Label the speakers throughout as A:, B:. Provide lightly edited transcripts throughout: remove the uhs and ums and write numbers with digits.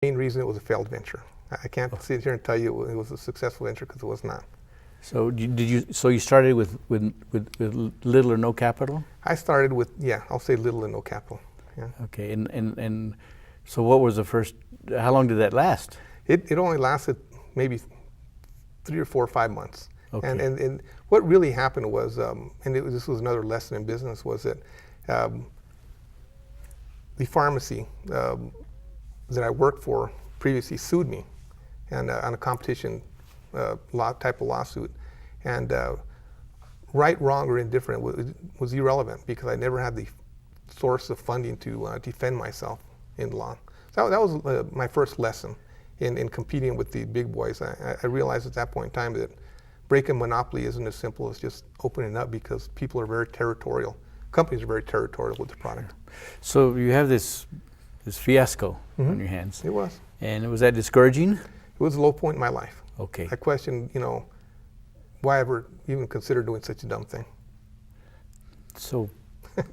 A: main reason it was a failed venture. I can't sit here and tell you it was a successful venture because it was not.
B: So So you started with little or no capital?
A: I started with, yeah, I'll say little and no capital. Yeah.
B: Okay, and so what was the first? How long did that last?
A: It only lasted maybe 3 or 4 or 5 months.
B: Okay.
A: And what really happened was, this was another lesson in business, was that the pharmacy that I worked for previously sued me, and on a competition type of lawsuit, and right, wrong, or indifferent was irrelevant because I never had the source of funding to defend myself in law. So that was my first lesson in competing with the big boys. I realized at that point in time that breaking monopoly isn't as simple as just opening up, because people are very territorial. Companies are very territorial with the product.
B: So you have this fiasco on your hands.
A: It was.
B: And was that discouraging?
A: It was a low point in my life.
B: Okay.
A: I questioned, why I ever even considered doing such a dumb thing.
B: So,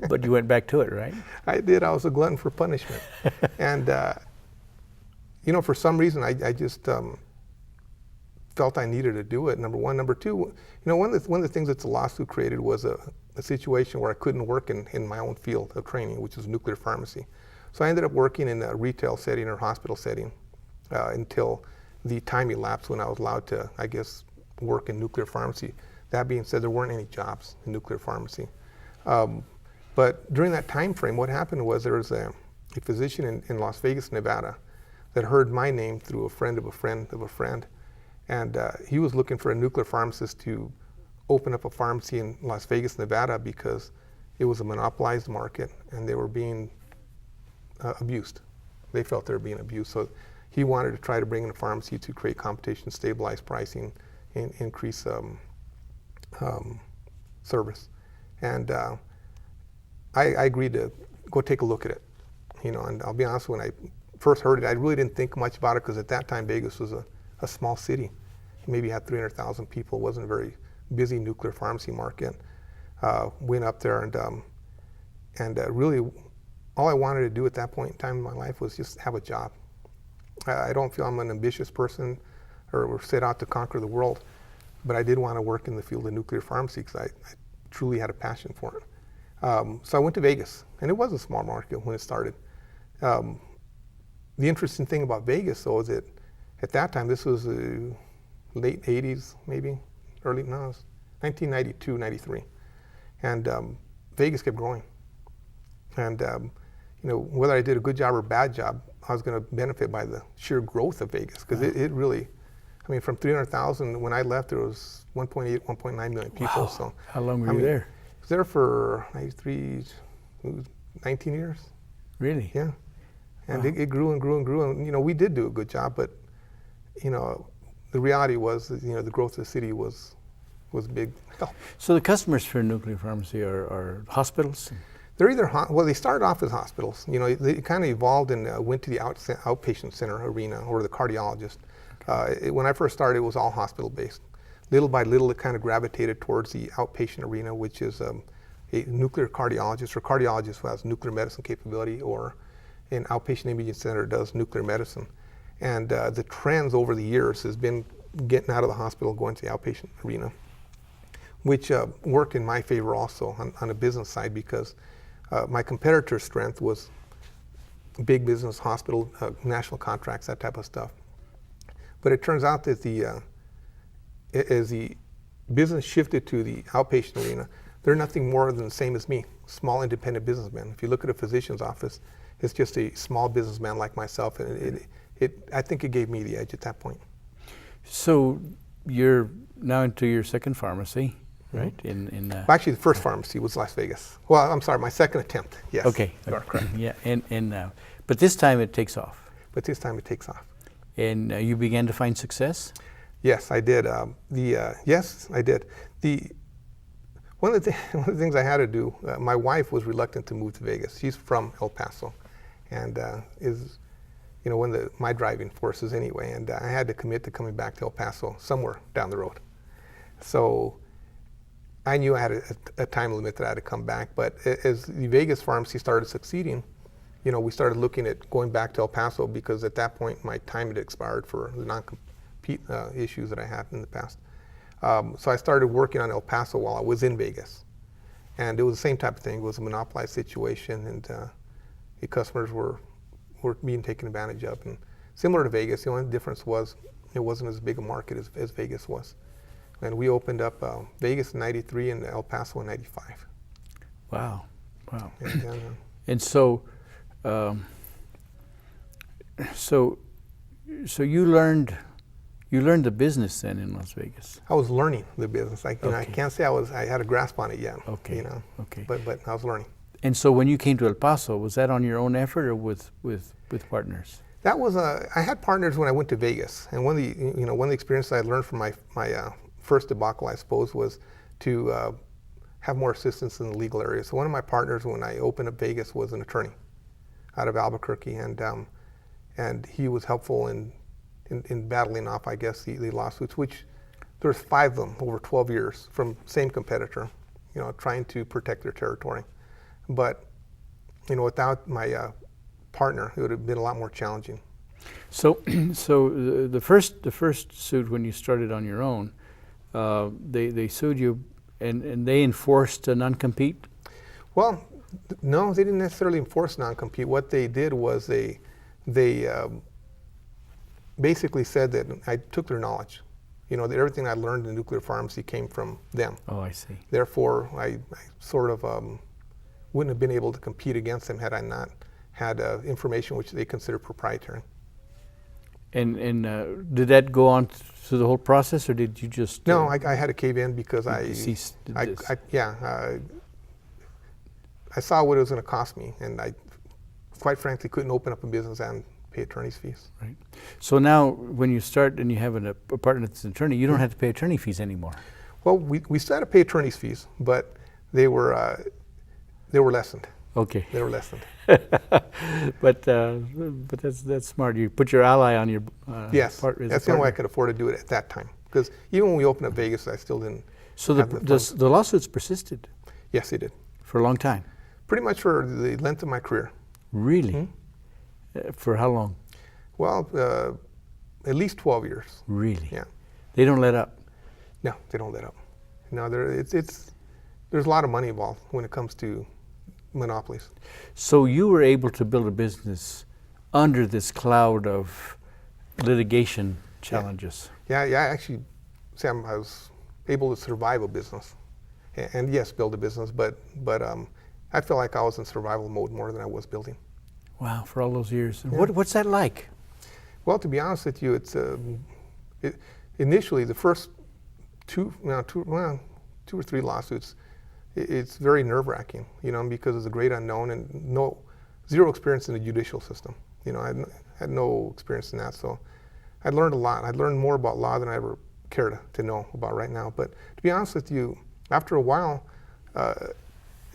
B: but you went back to it, right?
A: I did. I was a glutton for punishment. And, for some reason, I just felt I needed to do it, number one. Number two, one of the things that the lawsuit created was a situation where I couldn't work in my own field of training, which is nuclear pharmacy. So I ended up working in a retail setting or hospital setting until the time elapsed when I was allowed to, I guess, work in nuclear pharmacy. That being said, there weren't any jobs in nuclear pharmacy. But during that time frame, what happened was there was a physician in Las Vegas, Nevada, that heard my name through a friend of a friend of a friend. And he was looking for a nuclear pharmacist to open up a pharmacy in Las Vegas, Nevada, because it was a monopolized market and they were being abused. They felt they were being abused. So he wanted to try to bring in a pharmacy to create competition, stabilize pricing, and increase service. And I agreed to go take a look at it. And I'll be honest, when I first heard it, I really didn't think much about it, because at that time Vegas was a small city. It maybe had 300,000 people. It wasn't a very busy nuclear pharmacy market. Went up there and really all I wanted to do at that point in time in my life was just have a job. I don't feel I'm an ambitious person or set out to conquer the world, but I did want to work in the field of nuclear pharmacy because I truly had a passion for it. So I went to Vegas, and it was a small market when it started. The interesting thing about Vegas, though, is that at that time, this was late 80s, maybe, it was 1992, 93. And Vegas kept growing. And whether I did a good job or a bad job, I was going to benefit by the sheer growth of Vegas, because it really, from 300,000, when I left, there was 1.8, 1.9 million people.
B: Wow.
A: So
B: how long were you there?
A: I was there for 19 years.
B: Really?
A: Yeah. And
B: wow.
A: it grew and grew and grew. And, we did do a good job, but, the reality was that, the growth of the city was big.
B: So the customers for nuclear pharmacy are hospitals?
A: They're either, they started off as hospitals. They kind of evolved and went to the outpatient center arena, or the cardiologist. Okay. When I first started, it was all hospital-based. Little by little, it kind of gravitated towards the outpatient arena, which is a nuclear cardiologist, or cardiologist who has nuclear medicine capability, or an outpatient imaging center does nuclear medicine. And the trends over the years has been getting out of the hospital, going to the outpatient arena, which worked in my favor also on the business side, because my competitor's strength was big business, hospital, national contracts, that type of stuff. But it turns out that as the business shifted to the outpatient arena, they're nothing more than the same as me, small independent businessmen. If you look at a physician's office, it's just a small businessman like myself, and I think it gave me the edge at that point.
B: So you're now into your second pharmacy, right?
A: Mm-hmm. Well, actually, the first pharmacy was Las Vegas. Well, I'm sorry, my second attempt. Yes.
B: Okay.
A: You are correct.
B: Yeah, but this time it takes off. And you began to find success?
A: Yes, I did. Yes, I did. One of the things I had to do, my wife was reluctant to move to Vegas. She's from El Paso, and is, one of my driving forces anyway. And I had to commit to coming back to El Paso somewhere down the road. So I knew I had a time limit that I had to come back. But as the Vegas pharmacy started succeeding, we started looking at going back to El Paso because at that point my time had expired for the non-compete issues that I had in the past. So I started working on El Paso while I was in Vegas. And it was the same type of thing. It was a monopolized situation, and the customers were being taken advantage of. And similar to Vegas, the only difference was it wasn't as big a market as Vegas was. And we opened up Vegas in '93 and El Paso in '95.
B: Wow, wow.
A: And
B: so, so you learned the business then in Las Vegas.
A: I was learning the business. I can't say I had a grasp on it yet.
B: Okay.
A: Okay. But I was learning.
B: And so when you came to El Paso, was that on your own effort or with partners?
A: That was I had partners when I went to Vegas, and one of the experiences I learned from my first debacle, I suppose, was to have more assistance in the legal area. So one of my partners when I opened up Vegas was an attorney out of Albuquerque, and he was helpful in battling off, I guess, the lawsuits, which there's 5 of them over 12 years from same competitor, trying to protect their territory. But without my partner, it would have been a lot more challenging.
B: So the first suit when you started on your own, they sued you, and they enforced a non-compete?
A: Well, no, they didn't necessarily enforce non-compete. What they did was they basically said that I took their knowledge. That everything I learned in nuclear pharmacy came from them.
B: Oh, I see.
A: Therefore, I sort of wouldn't have been able to compete against them had I not had information which they consider proprietary.
B: And did that go on through the whole process, or did you just?
A: No, I had to cave in because I saw what it was going to cost me, and I, quite frankly, couldn't open up a business and pay attorney's fees.
B: Right. So now, when you start and you have a partner that's an attorney, you don't have to pay attorney fees anymore. Well,
A: we still had to pay attorney's fees, but they were lessened.
B: Okay.
A: They were lessened.
B: but that's smart. You put your ally on your
A: yes. That's the only way I could afford to do it at that time. Because even when we opened up Vegas, I still didn't.
B: So the lawsuits persisted?
A: Yes, they did.
B: For a long time?
A: Pretty much for the length of my career.
B: Really?
A: Mm-hmm.
B: For how long?
A: Well, at least 12 years.
B: Really?
A: Yeah.
B: They don't let up?
A: No, they don't let up. No, there's a lot of money involved when it comes to monopolies.
B: So you were able to build a business under this cloud of litigation challenges.
A: Yeah, actually, Sam, I was able to survive a business, and yes, build a business. But I feel like I was in survival mode more than I was building.
B: Wow, for all those years.
A: Yeah.
B: What's that like?
A: Well, to be honest with you, it's initially the first two or three lawsuits. It's very nerve-wracking, because it's a great unknown and zero experience in the judicial system. I had no experience in that, so I learned a lot. I learned more about law than I ever cared to know about right now. But to be honest with you, after a while,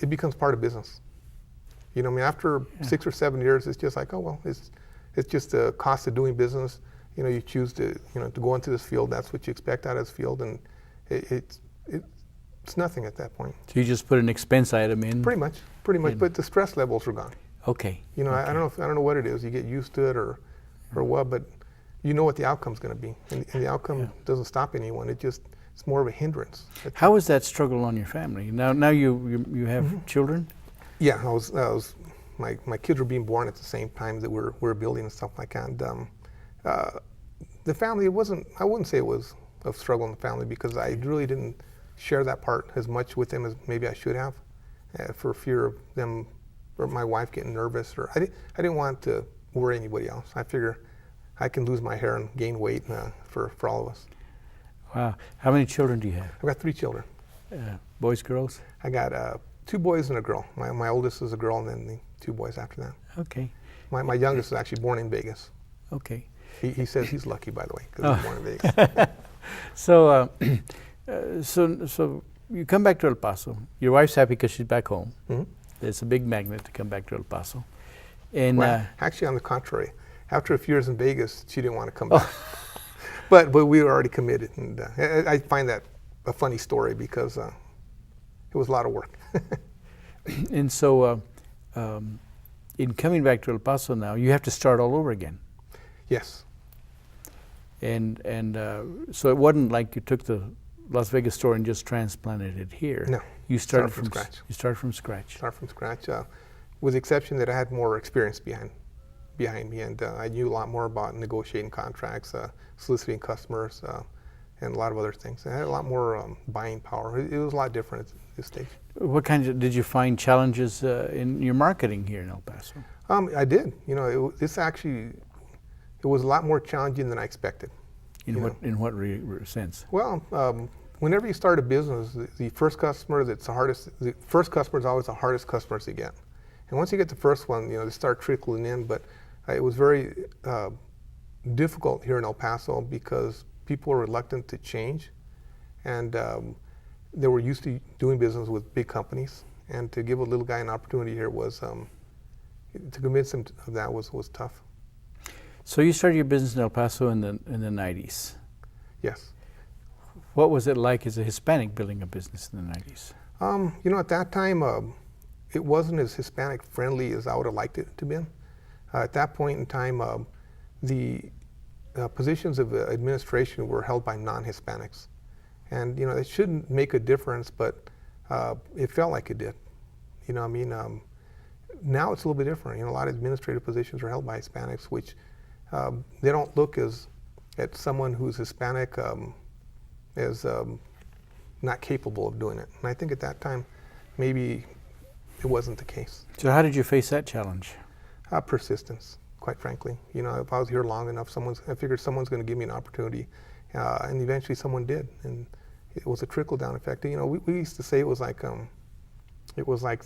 A: it becomes part of business. After 6 or 7 years, it's just like, oh well, it's just the cost of doing business. You choose to to go into this field. That's what you expect out of this field, and it's nothing at that point.
B: So you just put an expense item in?
A: Pretty much. But the stress levels are gone.
B: Okay.
A: Okay. I don't know what it is. You get used to it or what, but you know what the outcome's going to be, and the outcome doesn't stop anyone. It's more of a hindrance.
B: How was that struggle on your family? Now you have children?
A: Yeah, my kids were being born at the same time that we're building and stuff like that. And the family, I wouldn't say it was a struggle in the family because I really didn't share that part as much with them as maybe I should have, for fear of them or my wife getting nervous. Or I didn't want to worry anybody else. I figure I can lose my hair and gain weight for all of us.
B: Wow. How many children do you have?
A: I've got 3 children.
B: Boys, girls?
A: I got 2 boys and a girl. My oldest is a girl, and then the 2 boys after that.
B: Okay.
A: My youngest is actually born in Vegas.
B: Okay.
A: He says he's lucky, by the way, because he's born in Vegas.
B: So, so you come back to El Paso. Your wife's happy because she's back home.
A: Mm-hmm.
B: It's a big magnet to come back to El Paso. And
A: well, actually, on the contrary, after a few years in Vegas, she didn't want to come back. But we were already committed, and I find that a funny story because it was a lot of work.
B: And so, in coming back to El Paso now, you have to start all over again.
A: Yes.
B: And so it wasn't like you took the Las Vegas store and just transplanted it here.
A: No.
B: You started
A: from scratch.
B: You started from scratch.
A: Start from scratch, with the exception that I had more experience behind me, and I knew a lot more about negotiating contracts, soliciting customers, and a lot of other things. I had a lot more buying power. It was a lot different at this stage.
B: What kinds of, did you find challenges in your marketing here in El Paso?
A: I did. You know, it was a lot more challenging than I expected.
B: In what sense?
A: Well, whenever you start a business, the first customer that's the hardest. The first customer is always the hardest customers to get. And once you get the first one, you know, they start trickling in. But it was very difficult here in El Paso because people were reluctant to change, and they were used to doing business with big companies. And to give a little guy an opportunity here was to convince him of that was tough.
B: So you started your business in El Paso in the 90s.
A: Yes.
B: What was it like as a Hispanic building a business in the 90s?
A: You know, at that time, it wasn't as Hispanic friendly as I would have liked it to be. At that point in time, the positions of administration were held by non-Hispanics. And, you know, it shouldn't make a difference, but it felt like it did. You know, I mean, now it's a little bit different. You know, a lot of administrative positions are held by Hispanics, which they don't look at someone who's Hispanic as not capable of doing it. And I think at that time, maybe it wasn't the case.
B: So how did you face that challenge?
A: Persistence, quite frankly. You know, if I was here long enough, I figured someone's going to give me an opportunity, and eventually someone did, and it was a trickle-down effect. You know, we used to say it was like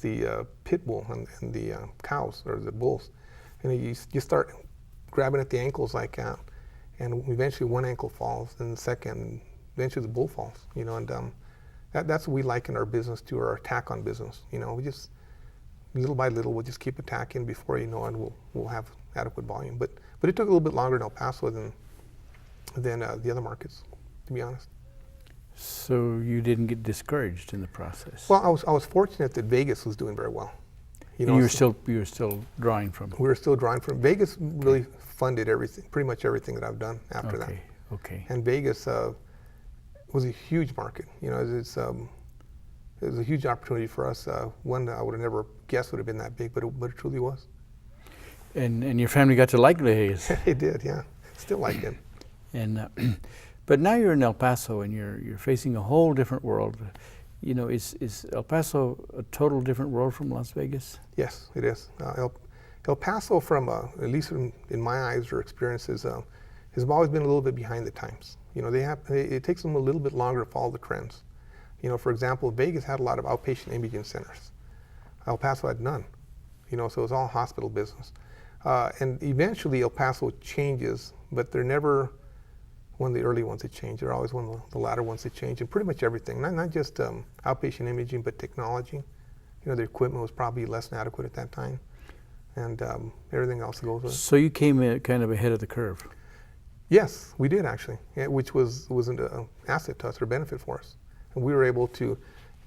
A: the pit bull and the cows or the bulls, and you start grabbing at the ankles like that, and eventually one ankle falls, then the second, and eventually the bull falls. You know, and that's what we like in our business too, our attack on business. You know, we just little by little we'll just keep attacking. Before you know it, we'll have adequate volume. But it took a little bit longer in El Paso than the other markets, to be honest.
B: So you didn't get discouraged in the process?
A: Well, I was fortunate that Vegas was doing very well. You know,
B: you were still drawing from it.
A: We were still drawing from Vegas. Really funded everything, pretty much everything that I've done after that.
B: Okay.
A: And Vegas was a huge market. You know, it was a huge opportunity for us. One that I would have never guessed would have been that big, but it truly was.
B: And your family got to like Vegas.
A: They did, yeah. Still like it.
B: And but now you're in El Paso and you're facing a whole different world. You know, is El Paso a total different world from Las Vegas?
A: Yes, it is. El Paso, from at least in my eyes or experiences, has always been a little bit behind the times. You know, it takes them a little bit longer to follow the trends. You know, for example, Vegas had a lot of outpatient imaging centers. El Paso had none. You know, so it was all hospital business. And eventually El Paso changes, but they're never one of the early ones that change. They're always one of the latter ones that change in pretty much everything. Not just outpatient imaging, but technology. You know, the equipment was probably less than adequate at that time, and everything else that goes with it.
B: So you came in kind of ahead of the curve.
A: Yes, we did actually, which was an asset to us or benefit for us. And we were able to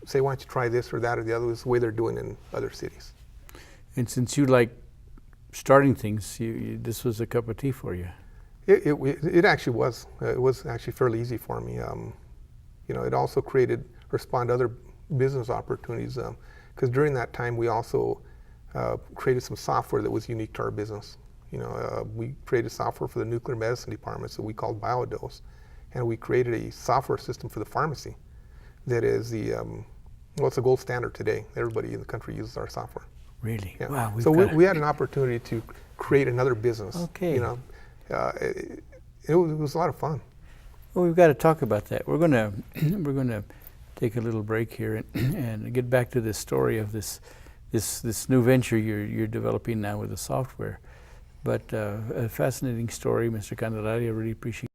A: say, why don't you try this or that or the other. It's the way they're doing in other cities.
B: And since you like starting things, this was a cup of tea for you.
A: It actually was. It was actually fairly easy for me. You know, it also spawned other business opportunities, because during that time we also created some software that was unique to our business. You know, we created software for the nuclear medicine department, so we called BioDose, and we created a software system for the pharmacy that is it's a gold standard today. Everybody in the country uses our software.
B: Really?
A: Yeah.
B: Wow.
A: So we had an opportunity to create another business.
B: Okay.
A: You know, it was a lot of fun.
B: Well, we've got to talk about that. We're gonna take a little break here and get back to this story of this new venture you're developing now with the software. But a fascinating story, Mr. Candelaria. Really appreciate